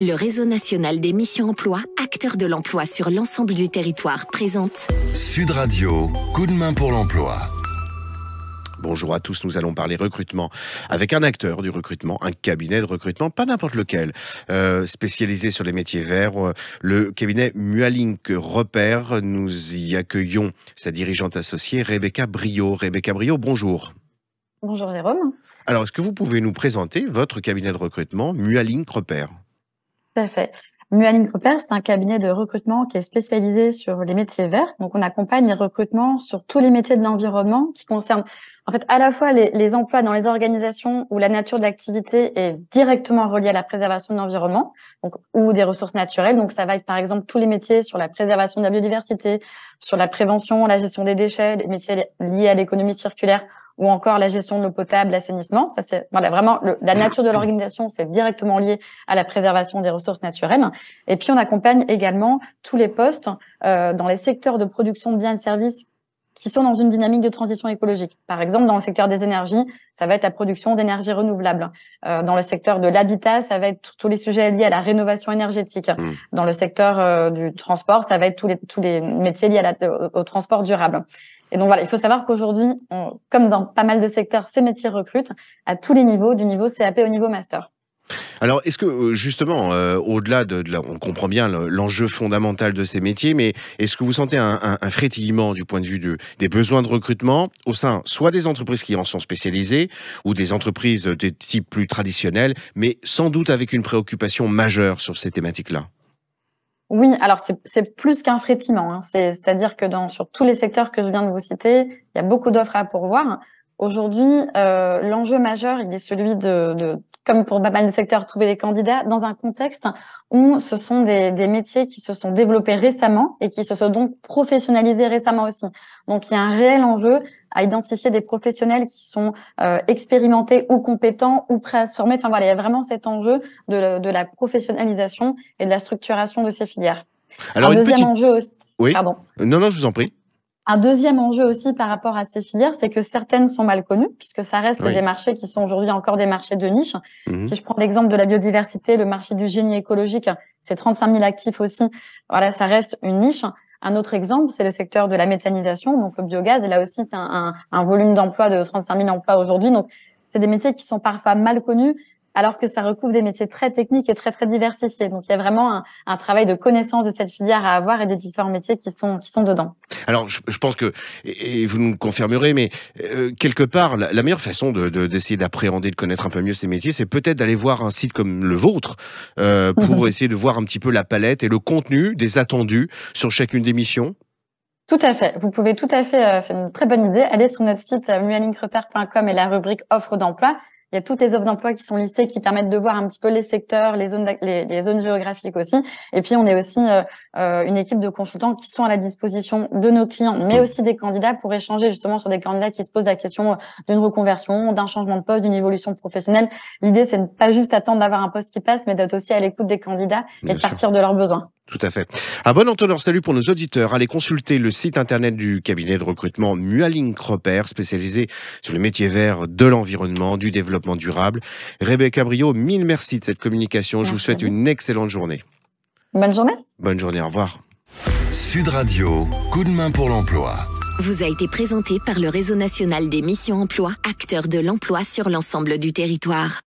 Le Réseau national des missions emploi, acteur de l'emploi sur l'ensemble du territoire, présente Sud Radio, coup de main pour l'emploi. Bonjour à tous, nous allons parler recrutement avec un acteur du recrutement, un cabinet de recrutement, pas n'importe lequel, spécialisé sur les métiers verts, le cabinet Mualink Repère. Nous y accueillons sa dirigeante associée, Rebecca Briot. Rebecca Briot, bonjour. Bonjour Jérôme. Alors, est-ce que vous pouvez nous présenter votre cabinet de recrutement, Mualink Repère ? Tout à fait. Mualink Repère, c'est un cabinet de recrutement qui est spécialisé sur les métiers verts. Donc, on accompagne les recrutements sur tous les métiers de l'environnement qui concernent, en fait, à la fois les emplois dans les organisations où la nature de l'activité est directement reliée à la préservation de l'environnement, donc, ou des ressources naturelles. Donc, ça va être, par exemple, tous les métiers sur la préservation de la biodiversité, sur la prévention, la gestion des déchets, les métiers liés à l'économie circulaire, ou encore la gestion de l'eau potable, l'assainissement. Ça, c'est vraiment la nature de l'organisation, c'est directement lié à la préservation des ressources naturelles. Et puis, on accompagne également tous les postes dans les secteurs de production de biens et de services qui sont dans une dynamique de transition écologique. Par exemple, dans le secteur des énergies, ça va être la production d'énergie renouvelable. Dans le secteur de l'habitat, ça va être tous les sujets liés à la rénovation énergétique. Dans le secteur du transport, ça va être tous les métiers liés au transport durable. Et donc voilà, il faut savoir qu'aujourd'hui, comme dans pas mal de secteurs, ces métiers recrutent à tous les niveaux, du niveau CAP au niveau master. Alors, est-ce que justement, au-delà on comprend bien l'enjeu fondamental de ces métiers, mais est-ce que vous sentez un frétillement du point de vue des besoins de recrutement au sein soit des entreprises qui en sont spécialisées ou des entreprises de type plus traditionnel, mais sans doute avec une préoccupation majeure sur ces thématiques-là? Oui, alors c'est plus qu'un frétillement, hein. C'est-à-dire que sur tous les secteurs que je viens de vous citer, il y a beaucoup d'offres à pourvoir. Aujourd'hui, l'enjeu majeur, il est celui comme pour pas mal de secteurs, trouver des candidats dans un contexte où ce sont des métiers qui se sont développés récemment et qui se sont donc professionnalisés récemment aussi. Donc, il y a un réel enjeu à identifier des professionnels qui sont expérimentés ou compétents ou prêts à se former. Enfin voilà, il y a vraiment cet enjeu de la professionnalisation et de la structuration de ces filières. Alors, un deuxième enjeu aussi. Oui. Pardon. Non, je vous en prie. Un deuxième enjeu aussi par rapport à ces filières, c'est que certaines sont mal connues, puisque ça reste des marchés qui sont aujourd'hui encore des marchés de niche. Si je prends l'exemple de la biodiversité, le marché du génie écologique, c'est 35 000 actifs aussi. Voilà, ça reste une niche. Un autre exemple, c'est le secteur de la méthanisation, donc le biogaz. Et là aussi, c'est un volume d'emploi de 35 000 emplois aujourd'hui. Donc, c'est des métiers qui sont parfois mal connus, alors que ça recouvre des métiers très techniques et très, très diversifiés. Donc, il y a vraiment un travail de connaissance de cette filière à avoir et des différents métiers qui sont dedans. Alors, je pense que, et vous nous confirmerez, mais quelque part, la meilleure façon d'essayer d'appréhender, de connaître un peu mieux ces métiers, c'est peut-être d'aller voir un site comme le vôtre pour essayer de voir un petit peu la palette et le contenu des attendus sur chacune des missions. Tout à fait. Vous pouvez tout à fait, c'est une très bonne idée, aller sur notre site mualinkrepère.com et la rubrique offre d'emploi. Il y a toutes les offres d'emploi qui sont listées, qui permettent de voir un petit peu les secteurs, les zones géographiques aussi. Et puis, on est aussi une équipe de consultants qui sont à la disposition de nos clients, mais aussi des candidats pour échanger justement sur des candidats qui se posent la question d'une reconversion, d'un changement de poste, d'une évolution professionnelle. L'idée, c'est de ne pas juste attendre d'avoir un poste qui passe, mais d'être aussi à l'écoute des candidats et de partir de leurs besoins. Tout à fait. Un bon entendeur salut pour nos auditeurs. Allez consulter le site internet du cabinet de recrutement Mualink Repère, spécialisé sur les métiers verts de l'environnement, du développement durable. Rebecca Briot, mille merci de cette communication. Je vous souhaite une excellente journée. Bonne journée. Bonne journée, au revoir. Sud Radio, coup de main pour l'emploi. Vous a été présenté par le Réseau national des missions emploi, acteur de l'emploi sur l'ensemble du territoire.